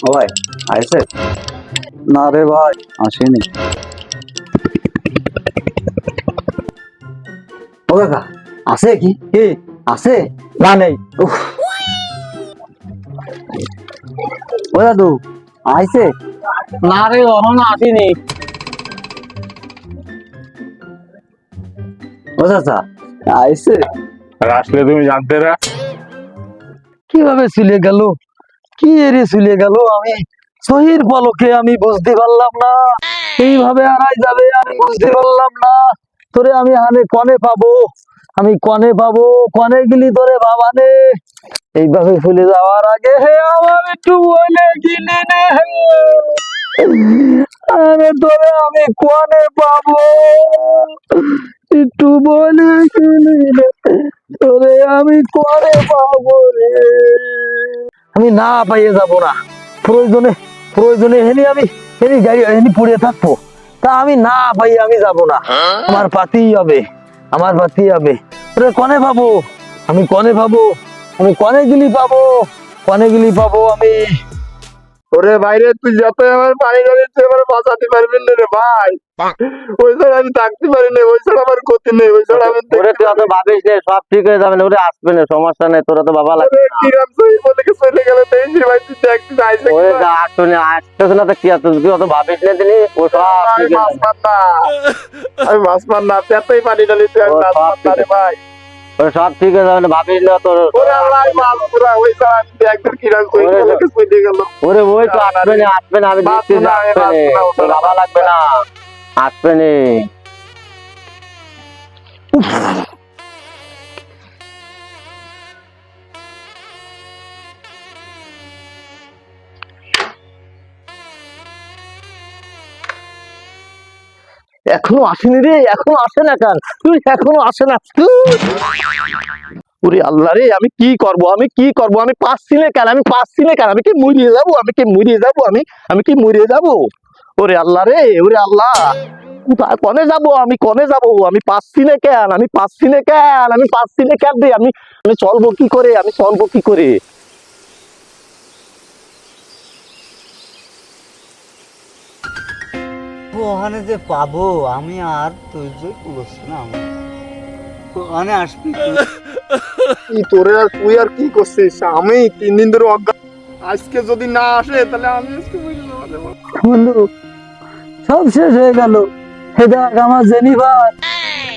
ও ভাই আইছে? না রে ভাই আসেনি। ও কাকা আছে কি? কি আছে? না নেই? উফ। ও দাদু আইছে? না রে এখনো আসেনি। ও চাচা আইছে? আসলে তুমি জানতে না? কিভাবে চলে গেল, কি এরে চলে গেল, আমি শহীদ পলকে আমি বুঝতে পারলাম না। এইভাবে হারাই যাবে আমি বুঝতে পারলাম না। তোরে আমি হানে কনে পাবো, আমি কনে পাবো, কনে গেলি তোরে বাবানে। এইভাবে ভুলে যাওয়ার আগে হে আমার একটু বলে গিলে নে হে। আরে তোরে আমি কনে পাবো, একটু বলে গিলে নে। তোরে আমি কনে পাবো রে। আমি না পাইয়ে যাব না, প্রয়োজনে প্রয়োজনে হেনি গাড়ি হেনি পড়ে থাকবো, তা আমি না পাইয়ে আমি যাব না। আমার পাতেই হবে, আমার পাতেই হবে। ওরে কনে পাবো, আমি কনে পাবো, আমি কনে গিলি পাবো, কনে গিলি পাবো আমি। ওরে বাইরে তুই যত আমার পানি গাড়ি তুই আমার বাঁচাতে পারবি না রে ভাই। ওই ছাড়া আমি থাকতে পারি না, ওই ছাড়া আমার গতি নেই, ওই ছাড়া আমি ওরে তুই অত ভাবিস নে, সব ঠিক হয়ে যাবে না, ওরে আসবে না, সমস্যা নেই, তোরা তো বাবা লাগবে না। কি রাম সই বলে কি চলে গেল তাই সে ভাই তুই দেখতে আইছে ওরে যা আসলে আসতেছে না তো কি আর, তুই অত ভাবিস না দিনি, ও সব ঠিক হয়ে মাছ যাবে। মার না, আমি মাছ মার না, তেতই পানি ঢালি তুই আমি ও মাছ সব মার না রে ভাই। ওরে সব ঠিক হয়ে যাবে না, ভাবিস না তোর। ওরে আল্লাহ আমি মাছ পুরা ওই ছাড়া আমি দেখতে কি রাম সই বলে কি চলে গেল। ওরে ওই তো আসবে না, আসবে না, আমি মাছ দেখছি যে না, আসবে মাছ না, না, তোর বাবা লাগবে না, আসবে না। এখনো আসেনি রে, এখনো আসে না কেন তুই, এখনো আসে না ওরে আল্লাহ রে, আমি কি করব, আমি কি করব, আমি পাচ্ছি না কেন, আমি পাচ্ছি না কেন, আমি কি মরিয়ে যাবো, আমি কি মরিয়ে যাবো, আমি কি মরিয়ে যাবো। ওরে আল্লাহ রে, ওরে আল্লাহ, কোথায় কনে যাবো, আমি কনে যাবো, আমি পাচ্ছি না কেন, আমি পাচ্ছি না কেন, আমি পাচ্ছি না কেন রে, আমি আমি চলবো কি করে, আমি চলবো কি করে। ওখানে যে পাবো আমি আর ধৈর্যই কুলোচ্ছে না আমার। ওখানে আসবি তুই। কি তোরে আর তুই আর কি করছিস, আমি 3 দিন ধরে অজ্ঞান, আজকে যদি না আসে তাহলে আমি আজকে বুঝে যাবো। বন্ধু সব শেষ হয়ে গেল। হে দেখ আমার জেনিফার,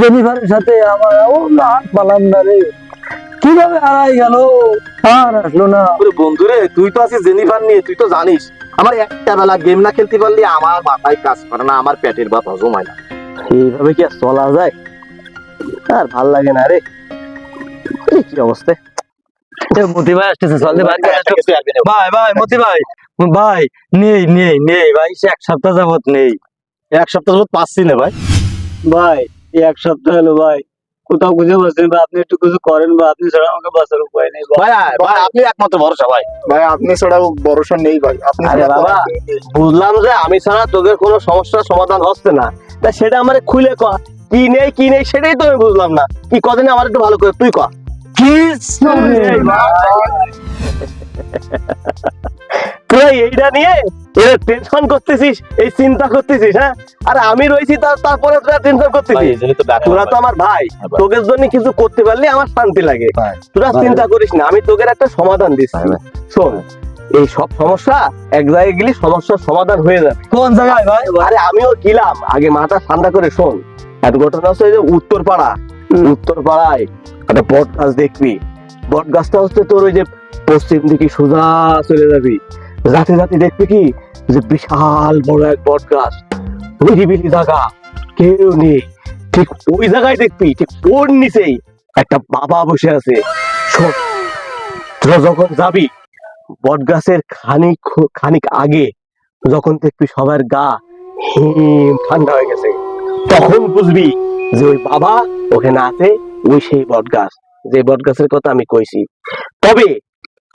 জেনিফারের সাথে আমার ও হাত পালাম না রে, কিভাবে হারাই গেল, আর আসলো না। ওরে বন্ধু রে, তুই তো আছিস জেনিফার নিয়ে, তুই তো জানিস আমার একটা বেলা গেম না খেলতে পারলে আমার মাথায় কাজ করে না, আমার পেটের ভাত হজম হয় না। এইভাবে কি আর চলা যায়, আর ভাল লাগে না রে। এই কি অবস্থা। মতি ভাই আসতেছে, চল দে ভাই। ভাই ভাই মতি ভাই, ভাই নেই নেই নেই ভাই, সে এক সপ্তাহ যাবত নেই। এক সপ্তাহ যাবত পাচ্ছি না ভাই। ভাই এই এক সপ্তাহ হলো ভাই, কোথাও খুঁজে পাচ্ছেন ভাই, আপনি একটু কিছু করেন ভাই, আপনি ছাড়া আমাকে বাঁচার উপায় নেই ভাই। ভাই ভাই আপনি একমাত্র ভরসা ভাই। ভাই আপনি ছাড়া ভরসা নেই ভাই, আপনি আরে ছাড়া বাবা, বুঝলাম যে আমি ছাড়া তোদের কোনো সমস্যার সমাধান হচ্ছে না, তা সেটা আমার খুলে ক, কি নেই কি নেই সেটাই তো আমি বুঝলাম না। কি কদিনে আমার একটু ভালো করে তুই ক। তুই এইটা নিয়ে টেনশন করতেছিস, এই চিন্তা করতেছিস, হ্যাঁ? আরে আমি রয়েছি তারপরে তোরা টেনশন করতেছিস। তোরা তো আমার ভাই, তোদের জন্য কিছু করতে পারলে আমার শান্তি লাগে। তোরা চিন্তা করিস না, আমি তোদের একটা সমাধান দিচ্ছি। শোন, এই সব সমস্যা এক জায়গায় গেলে সমস্যার সমাধান হয়ে যাবে। কোন জায়গায় ভাই? আরে আমিও গেলাম, আগে মাথা ঠান্ডা করে শোন। এক ঘটনা হচ্ছে যে উত্তর পাড়ায় একটা বট গাছ দেখবি। বট গাছটা হচ্ছে তোর ওই যে পশ্চিম দিকে সোজা চলে যাবি, যাতে যাতে দেখবি কি যে বিশাল বড় এক বট গাছ, নিরিবিলি জায়গা, কেউ নেই। ঠিক ওই জায়গায় দেখবি, ঠিক ওর নিচেই একটা বাবা বসে আছে। শোন, তোরা যখন যাবি বট গাছের খানিক আগে যখন দেখবি সবার গা হিম ঠান্ডা হয়ে গেছে, তখন বুঝবি যে ওই বাবা ওখানে আছে, ওই সেই বট গাছ, যে বট গাছের কথা আমি কইছি। তবে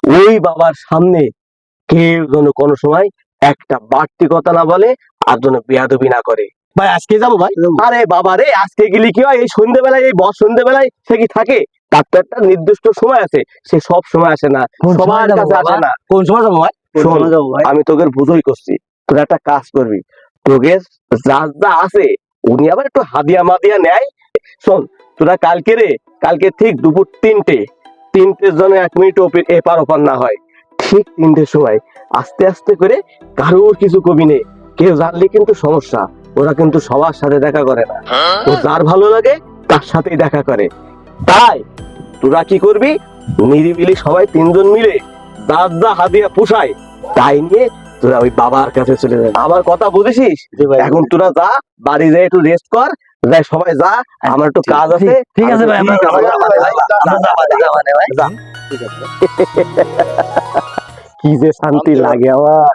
ওই বাবার সামনে কেউ যেন কোনো সময় একটা বাড়তি কথা না বলে, আর যেন বেয়াদবি না করে। ভাই আজকে যাবো ভাই? আরে বাবা রে, আজকে গেলি কি হয়, এই সন্ধ্যেবেলায়, এই সন্ধ্যেবেলায় সে কি থাকে? তার তো একটা নির্দিষ্ট সময় আছে, সে সব সময় আসে না, সবার কাছে আসে না। কোন সময় যাবো ভাই? শোন, কোথায় যাবো ভাই? আমি তোকে বুঝই করছি, তোর একটা কাজ করবি, তোকে যার যা আছে উনি আবার একটু হাদিয়া মাদিয়া নেয়। শোন, তোরা কালকে ঠিক দুপুর 3টের জন্য 1 মিনিট এপার ওপার না হয়, ঠিক 3টের সময় আস্তে আস্তে করে কারোর কিছু কবি নেই, কেউ জানলে কিন্তু সমস্যা। ওরা কিন্তু সবার সাথে দেখা করে না, ও যার ভালো লাগে তার সাথেই দেখা করে। তাই তোরা কি করবি, নিরিবিলি সবাই 3জন মিলে যার যা হাদিয়া পোষায় তাই নিয়ে তোরা ওই বাবার কাছে চলে যাবে। আমার কথা বুঝেছিস? জি ভাই। এখন তোরা যা, বাড়ি যাই একটু রেস্ট কর, যাই সবাই যা, আমার একটু কাজ আছে। ঠিক আছে ভাই, আমরা যাবো। যা। কি যে শান্তি লাগে আমার।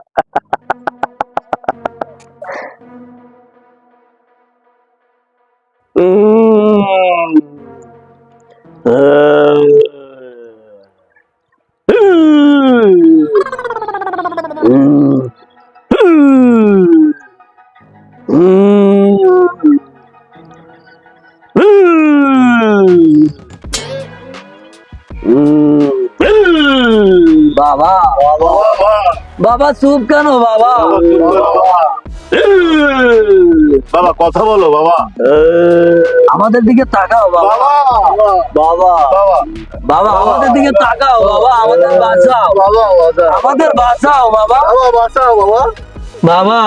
বাবা বাবা চুপ কেন বাবা? বাবা কথা বলো বাবা। আমাদের দিকে তাকাও বাবা। বাবা বাবা বাবা আমাদের দিকে তাকাও বাবা, আমাদের বাঁচাও, বাবা আমাদের বাঁচাও বাবা। বাবা বাঁচাও বাবা। বাবা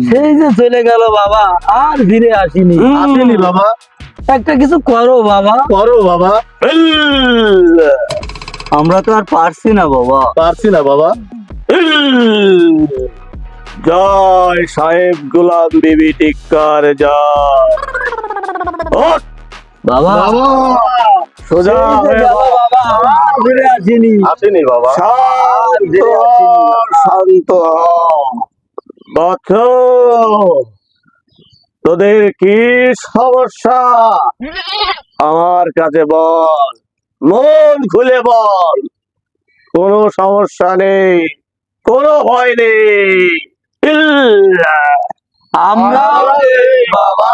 সেই যে চলে গেল বাবা, আর ফিরে আসিনি। আসেনি বাবা, একটা কিছু করো বাবা। করো বাবা। আমরা তো আর পারছি না বাবা। পারছি না বাবা। জয় সাহেব গোলাম বিবি টিক্কার জয়। ওঠ, বাবা বাবা সোজা সেই যে হয়ে গেল বস। বাবা, আর ফিরে আসিনি। আসেনি বাবা। শান্ত হ, শান্ত হ। বৎস, তোদের কি সমস্যা আমার কাছে বল, মন খুলে বল। কোনো সমস্যা নেই, কোনো ভয় নেই। আমরা বাবা,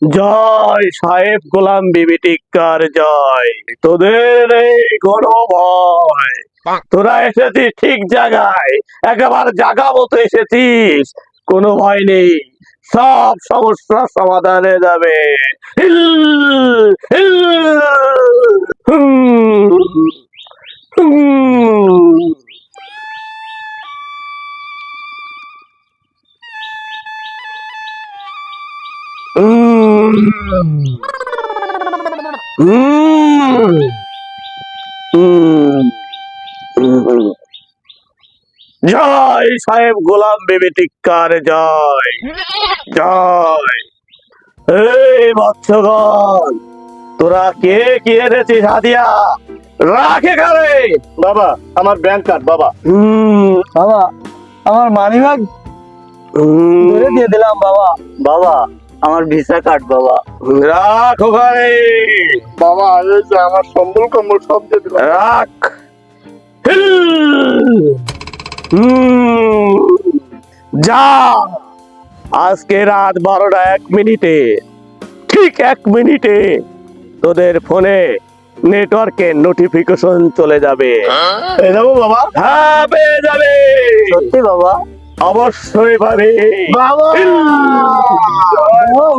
জয় সাহেব গোলাম বিবি টিক্কার জয়। তোদের নেই কোনো ভয়, তোরা এসেছিস ঠিক জায়গায়, একেবারে জায়গা মতো এসেছিস, কোনো ভয় নেই, সব সমস্যার সমাধান হয়ে যাবে। জয় সাহেব গোলাম বিবি টিক্কার জয় জয়। এই বৎসগণ, তোরা কে কি এনেছিস হাদিয়া, রাখে কারে। বাবা আমার ব্যাংক কার্ড বাবা। বাবা আমার মানিব্যাগ ধরে দিয়ে দিলাম বাবা। বাবা আমার ভিসা কার্ড বাবা। রাখ ওখানে, বাবা এই যে আমার সম্বল কম্বল সব দিয়ে দিলাম। রাখ। যা, আজকে রাত 12টা 1 মিনিটে, ঠিক 1 মিনিটে তোদের ফোনে নেটওয়ার্কে নোটিফিকেশন চলে যাবে। এই যাবো বাবা। হ্যাঁ, পেয়ে যাবে, সত্যি বাবা? অবশ্যই পাবে। বাবা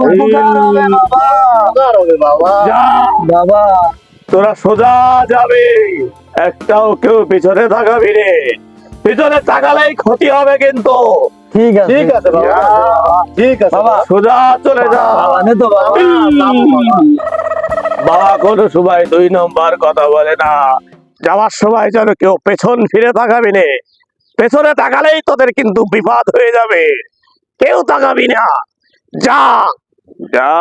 উপকার হবে বাবা। উপকার হবে বাবা। যা, বাবা তোরা সোজা যাবে, একটাও কেউ পিছনে তাকাবি রে, পিছনে তাকালেই ক্ষতি হবে কিন্তু। ঠিক আছে ঠিক আছে বাবা, ঠিক আছে বাবা। সোজা চলে যা। বাবা নে তো বাবা। বাবা কোনো সময় 2 নম্বর কথা বলে না, যাওয়ার সময় যেন কেউ পেছন ফিরে তাকাবি নে, পেছনে তাকালেই তোদের কিন্তু বিপদ হয়ে যাবে, কেউ তাকাবি না, যা যা।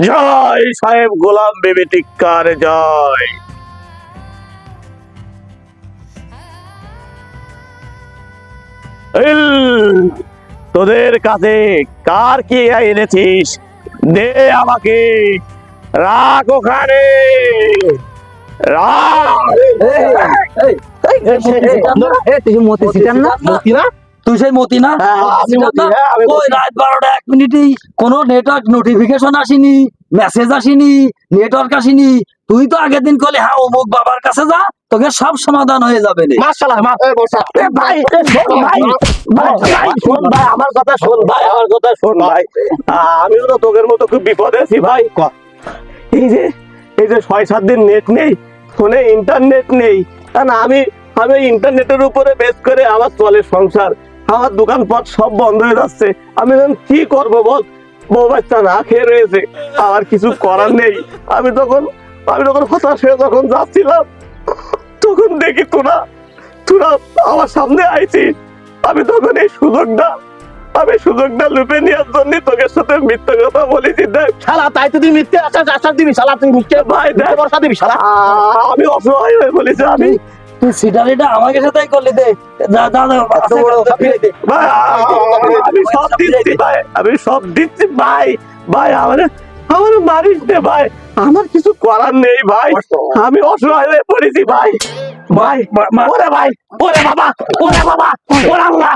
জয় সাহেব গোলাম বিবি টিক্কার জয়। তোদের কাছে কার কি এনেছিস, দে আমাকে, রাখ ওখানে, রাখ। তুই মতি সিটার না? মতি না? তুই সেই মতি না? হ্যাঁ, আমি মতি, হ্যাঁ, আমি ওই মতি। রাত 12টা 1 মিনিটেই কোনো নেটওয়ার্ক নোটিফিকেশন আসেনি, মেসেজ আসেনি, নেটওয়ার্ক আসেনি। তুই তো আগের দিন কলি হ্যাঁ অমুক বাবার কাছে যা, তোকে সব সমাধান হয়ে যাবে রে। মাশাআল্লাহ ভাই শোন ভাই ভাই শোন ভাই আমার কথা শোন ভাই আমার কথা শোন ভাই আমিও তো তোদের মতো খুব বিপদে আছি ভাই এই যে 6-7 দিন নেট নেই, ফোনে ইন্টারনেট নেই, কারণ আমি ইন্টারনেটের উপরে বেস করে আমার চলে সংসার, আমার দোকানপাট সব বন্ধ হয়ে যাচ্ছে। আমি এখন কি করবো বল, বউ বাচ্চা না খেয়ে রয়েছে, আমার কিছু করার নেই। আমি তখন হতাশ হয়ে যখন যাচ্ছিলাম, তখন দেখি তোরা আমার সামনে আইছিস। আমি তখন এই সুযোগটা লুপে নেওয়ার জন্য তোকে সাথে মিথ্যা কথা বলেছি। দেখ শালা, তাই তুই মিথ্যে আশ্বাস দিবি শালা, তুই মিথ্যে ভাই দেখ ভরসা দিবি শালা। আমি অসহায় হয়ে বলেছি আমি তুই সিটারিটা আমাকে সাথেই করলি দে। যা যা যা, আছে কথা ফিরে দে। ভাই, আমি সব দিচ্ছি ভাই, আমি সব দিচ্ছি ভাই। ভাই আমার মারিস দে ভাই, আমার কিছু করার নেই ভাই, আমি অসহায় হয়ে পড়েছি ভাই। ভাই ওরে ভাই, ওরে বাবা, ওরে বাবা, ওরে আল্লাহ।